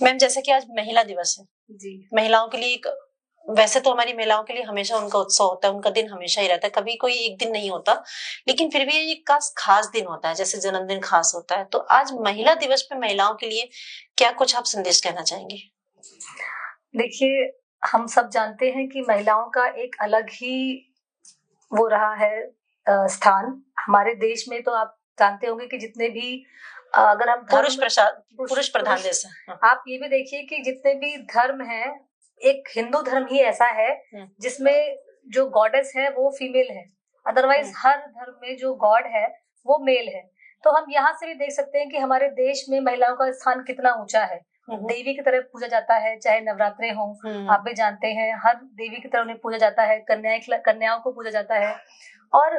Ma'am जैसे कि आज महिला दिवस है जी। महिलाओं के लिए एक, वैसे तो हमारी महिलाओं के लिए हमेशा उनका उत्सव होता है, उनका दिन हमेशा ही रहता है, कभी कोई एक दिन नहीं होता, लेकिन फिर भी ये एक खास दिन होता है, जैसे जन्मदिन खास होता है। तो आज महिला दिवस पे महिलाओं के लिए क्या कुछ आप संदेश कहना चाहेंगे? देखिए, हम सब जानते हैं कि महिलाओं का एक अलग ही वो रहा है स्थान हमारे देश में। तो आप जानते होंगे कि जितने भी अगर हम पुरुष प्रधान देश है। हाँ। आप ये भी देखिए कि जितने भी धर्म हैं, एक हिंदू धर्म ही ऐसा है जिसमें जो गॉडेस है वो फीमेल है, अदरवाइज हर धर्म में जो गॉड है वो मेल है। तो हम यहाँ से भी देख सकते हैं कि हमारे देश में महिलाओं का स्थान कितना ऊंचा है। देवी की तरह पूजा जाता है, चाहे नवरात्रे हों, आप भी जानते हैं हर देवी की तरह उन्हें पूजा जाता है, कन्याओं को पूजा जाता है। और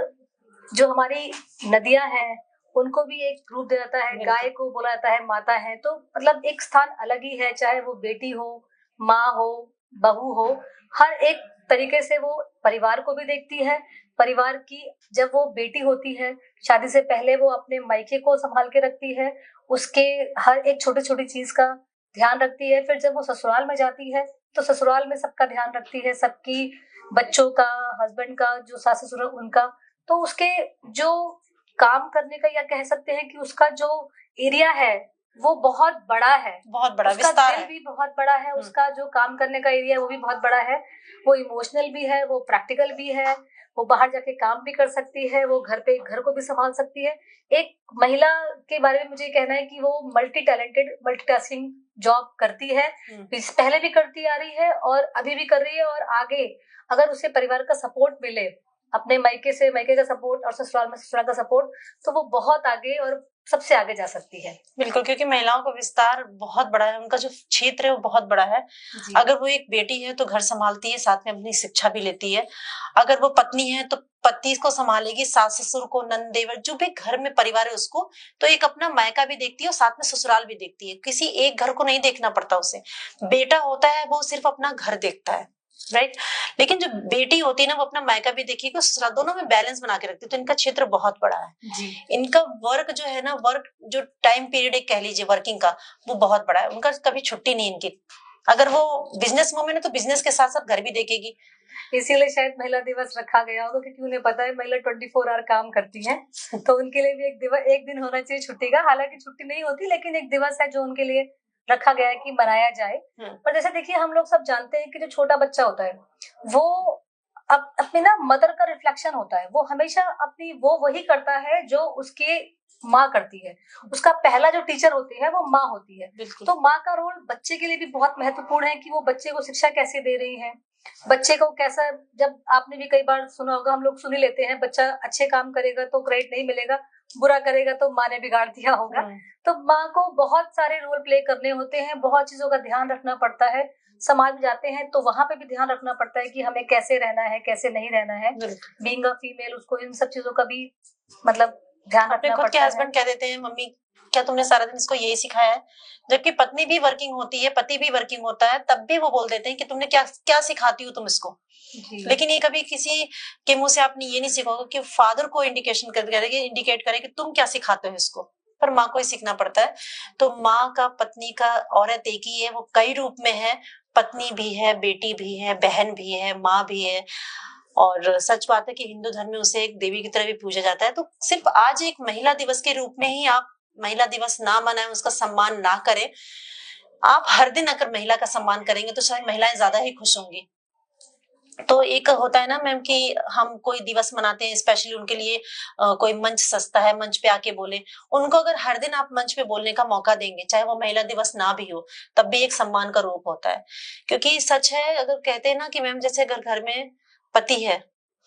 जो हमारी नदियां हैं उनको भी एक रूप दिया जाता है, गाय को बोला जाता है माता है। तो मतलब एक स्थान अलग ही है, चाहे वो बेटी हो, माँ हो, बहू हो, हर एक तरीके से वो परिवार को भी देखती है। परिवार की जब वो बेटी होती है, शादी से पहले वो अपने मायके को संभाल के रखती है, उसके हर एक छोटी छोटी चीज का ध्यान रखती है। फिर जब वो ससुराल में जाती है तो ससुराल में सबका ध्यान रखती है, सबकी बच्चों का, हस्बैंड का, जो सास ससुर उनका। तो उसके जो काम करने का, या कह सकते हैं कि उसका जो एरिया है वो बहुत बड़ा है, बहुत बड़ा उसका विस्तार दिल भी बहुत बड़ा है, उसका जो काम करने का एरिया है वो भी बहुत बड़ा है। वो इमोशनल भी है, वो प्रैक्टिकल भी है, वो बाहर जाके काम भी कर सकती है, वो घर पे घर को भी संभाल सकती है। एक महिला के बारे में मुझे कहना है कि वो मल्टी टैलेंटेड, मल्टीटास्किंग जॉब करती है, पहले भी करती आ रही है और अभी भी कर रही है। और आगे अगर उसे परिवार का सपोर्ट मिले, अपने मायके से मायके का सपोर्ट और ससुराल में ससुराल का सपोर्ट, तो वो बहुत आगे और सबसे आगे जा सकती है। बिल्कुल, क्योंकि महिलाओं का विस्तार बहुत बड़ा है, उनका जो क्षेत्र है वो बहुत बड़ा है। अगर वो एक बेटी है तो घर संभालती है, साथ में अपनी शिक्षा भी लेती है। अगर वो पत्नी है तो पति को संभालेगी, सास ससुर को, नंद देवर, जो भी घर में परिवार है उसको, तो एक अपना मायका भी देखती है और साथ में ससुराल भी देखती है। किसी एक घर को नहीं देखना पड़ता उसे। बेटा होता है वो सिर्फ अपना घर देखता है, राइट। लेकिन जो बेटी होती है ना वो अपना मायका भी देखिएगा, ससुराल, दोनों में बैलेंस बना के रखती है। तो इनका क्षेत्र बहुत बड़ा है जी। इनका वर्क जो है ना, वर्क जो टाइम पीरियड एक कह लीजिए वर्किंग का, वो बहुत बड़ा है। उनका कभी छुट्टी नहीं इनकी। अगर वो बिजनेस वुमेन है तो बिजनेस के साथ साथ घर भी देखेगी। इसीलिए शायद महिला दिवस रखा गया होगा, क्योंकि उन्हें पता है महिला 24 आवर काम करती हैं, तो उनके लिए भी एक दिन होना चाहिए छुट्टी का। हालांकि छुट्टी नहीं होती, लेकिन एक दिवस है जो उनके लिए रखा गया है कि मनाया जाए। पर जैसे देखिए, हम लोग सब जानते हैं कि जो छोटा बच्चा होता है वो अपनी ना मदर का रिफ्लेक्शन होता है। वो हमेशा अपनी वो वही करता है जो उसके माँ करती है। उसका पहला जो टीचर होती है वो माँ होती है। तो माँ का रोल बच्चे के लिए भी बहुत महत्वपूर्ण है कि वो बच्चे को शिक्षा कैसे दे रही है, बच्चे को कैसा। जब आपने भी कई बार सुना होगा, हम लोग सुन ही लेते हैं, बच्चा अच्छे काम करेगा तो क्रेडिट नहीं मिलेगा, बुरा करेगा तो माँ ने बिगाड़ दिया होगा। तो माँ को बहुत सारे रोल प्ले करने होते हैं, बहुत चीजों का ध्यान रखना पड़ता है। समाज में जाते हैं तो वहां पे भी ध्यान रखना पड़ता है कि हमें कैसे रहना है, कैसे नहीं रहना है। बीइंग अ फीमेल, उसको इन सब चीजों का भी मतलब ध्यान रखना पड़ता है। खुद के हस्बैंड कह देते हैं, मम्मी क्या तुमने सारा दिन इसको यही सिखाया है? जबकि पत्नी भी वर्किंग होती है, पति भी वर्किंग होता है, तब भी वो बोल देते हैं कि तुमने क्या क्या सिखाती हो तुम इसको। लेकिन ये कभी किसी के मुंह से आपने ये नहीं सीखा होगा कि फादर को इंडिकेट करे कि तुम क्या सिखाते हो इसको। पर माँ को ही सीखना पड़ता है। तो माँ का, पत्नी का, औरत एक ही है, वो कई रूप में है। पत्नी भी है, बेटी भी है, बहन भी है, माँ भी है। और सच बात है कि हिंदू धर्म में उसे एक देवी की तरह भी पूजा जाता है। तो सिर्फ आज एक महिला दिवस के रूप में ही आप महिला दिवस ना मनाएं, उसका सम्मान ना करें। आप हर दिन अगर महिला का सम्मान करेंगे तो शायद महिलाएं ज्यादा ही खुश होंगी। तो एक होता है ना मैम कि हम कोई दिवस मनाते हैं स्पेशली उनके लिए, कोई मंच सस्ता है, मंच पे आके बोले। उनको अगर हर दिन आप मंच पे बोलने का मौका देंगे, चाहे वो महिला दिवस ना भी हो, तब भी एक सम्मान का रूप होता है। क्योंकि सच है, अगर कहते हैं ना कि मैम जैसे अगर घर में पति है,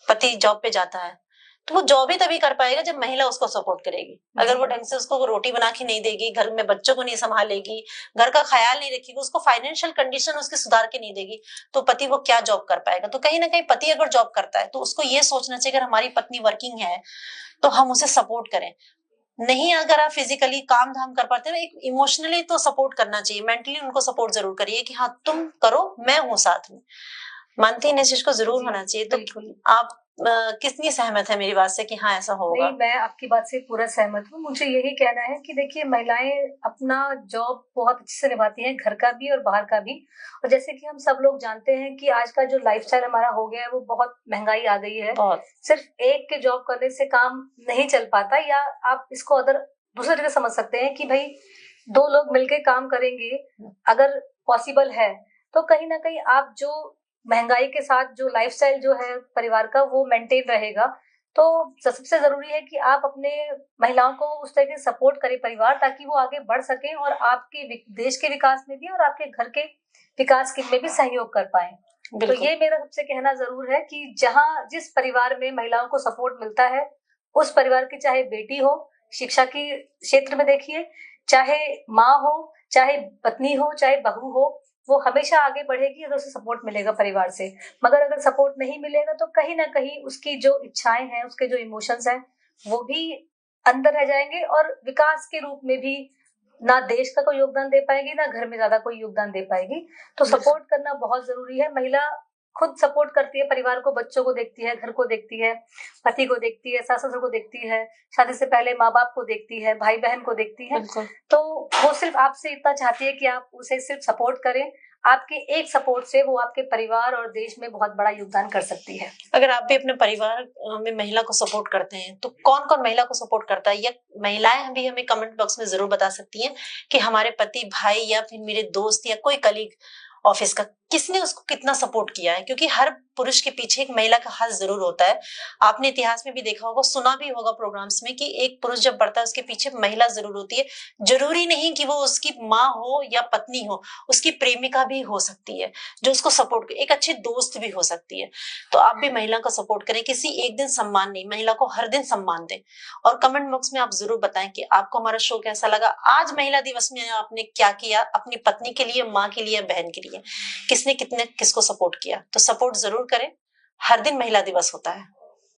पति जॉब पे जाता है, तो वो जॉब ही तभी कर पाएगा जब महिला उसको सपोर्ट करेगी। अगर वो ढंग से उसको रोटी बना के नहीं देगी, घर में बच्चों को नहीं संभालेगी, घर का ख्याल नहीं रखेगी, उसको फाइनेंशियल कंडीशन उसकी सुधार के नहीं देगी, तो पति वो क्या जॉब कर पाएगा। तो कहीं ना कहीं पति अगर जॉब करता है तो उसको ये सोचना चाहिए, अगर हमारी पत्नी वर्किंग है तो हम उसे सपोर्ट करें। नहीं, अगर आप फिजिकली काम धाम कर पाते हैं, एक इमोशनली तो सपोर्ट करना चाहिए, मेंटली उनको सपोर्ट जरूर करिए कि हाँ तुम करो, मैं हूँ साथ में। मानती हैं इस चीज को जरूर होना चाहिए। तो आप कितनी सहमत है मेरी बात से कि हाँ ऐसा होगा? नहीं, मैं आपकी बात से पूरा सहमत हूँ। मुझे यही कहना है कि देखिए, महिलाएं अपना जॉब बहुत अच्छे से निभाती हैं, घर का भी और बाहर का भी। और जैसे कि हम सब लोग जानते हैं कि आज का जो लाइफस्टाइल हमारा हो गया है, वो बहुत महंगाई आ गई है। बहुत। सिर्फ एक के जॉब करने से काम नहीं चल पाता, या आप इसको दूसरे तरीके समझ सकते हैं कि भाई 2 लोग मिलके काम करेंगे, अगर पॉसिबल है, तो कहीं ना कहीं आप जो महंगाई के साथ जो लाइफस्टाइल जो है परिवार का, वो मेंटेन रहेगा। तो सबसे जरूरी है कि आप अपने महिलाओं को उस तरह के सपोर्ट करें परिवार, ताकि वो आगे बढ़ सके और आपके देश के विकास में भी और आपके घर के विकास में भी सहयोग कर पाए। तो ये मेरा सबसे कहना जरूर है कि जहाँ जिस परिवार में महिलाओं को सपोर्ट मिलता है, उस परिवार की चाहे बेटी हो, शिक्षा की क्षेत्र में देखिए, चाहे माँ हो, चाहे पत्नी हो, चाहे बहू हो, वो हमेशा आगे बढ़ेगी अगर उसे सपोर्ट मिलेगा परिवार से। मगर अगर सपोर्ट नहीं मिलेगा तो कहीं ना कहीं उसकी जो इच्छाएं हैं, उसके जो इमोशंस हैं, वो भी अंदर रह जाएंगे और विकास के रूप में भी ना देश का कोई योगदान दे पाएगी, ना घर में ज्यादा कोई योगदान दे पाएगी। तो सपोर्ट करना बहुत जरूरी है। महिला खुद सपोर्ट करती है परिवार को, बच्चों को देखती है, घर को देखती है, पति को देखती है, सास ससुर को देखती है, शादी से पहले माँ बाप को देखती है, भाई बहन को देखती है। तो वो सिर्फ आपसे इतना चाहती है कि आप उसे सिर्फ सपोर्ट करें। आपके एक सपोर्ट से वो आपके परिवार और देश में बहुत बड़ा योगदान कर सकती है। अगर आप भी अपने परिवार में महिला को सपोर्ट करते हैं तो कौन कौन महिला को सपोर्ट करता है, या महिलाएं भी हमें कमेंट बॉक्स में जरूर बता सकती हैं कि हमारे पति, भाई या फिर मेरे दोस्त या कोई कलीग ऑफिस का, किसने उसको कितना सपोर्ट किया है। क्योंकि हर पुरुष के पीछे एक महिला का हाथ जरूर होता है। आपने इतिहास में भी देखा होगा, सुना भी होगा प्रोग्राम्स में कि एक पुरुष जब बढ़ता है उसके पीछे महिला जरूर होती है। जरूरी नहीं कि वो उसकी माँ हो या पत्नी हो, उसकी प्रेमिका भी हो सकती है जो उसको सपोर्ट, एक अच्छी दोस्त भी हो सकती है। तो आप भी महिला का सपोर्ट करें। किसी एक दिन सम्मान नहीं, महिला को हर दिन सम्मान दें। और कमेंट बॉक्स में आप जरूर बताएं कि आपको हमारा शो कैसा लगा। आज महिला दिवस में आपने क्या किया अपनी पत्नी के लिए, माँ के लिए, बहन के लिए, किसने कितने किसको सपोर्ट किया। तो सपोर्ट जरूर करें। हर दिन महिला दिवस होता है।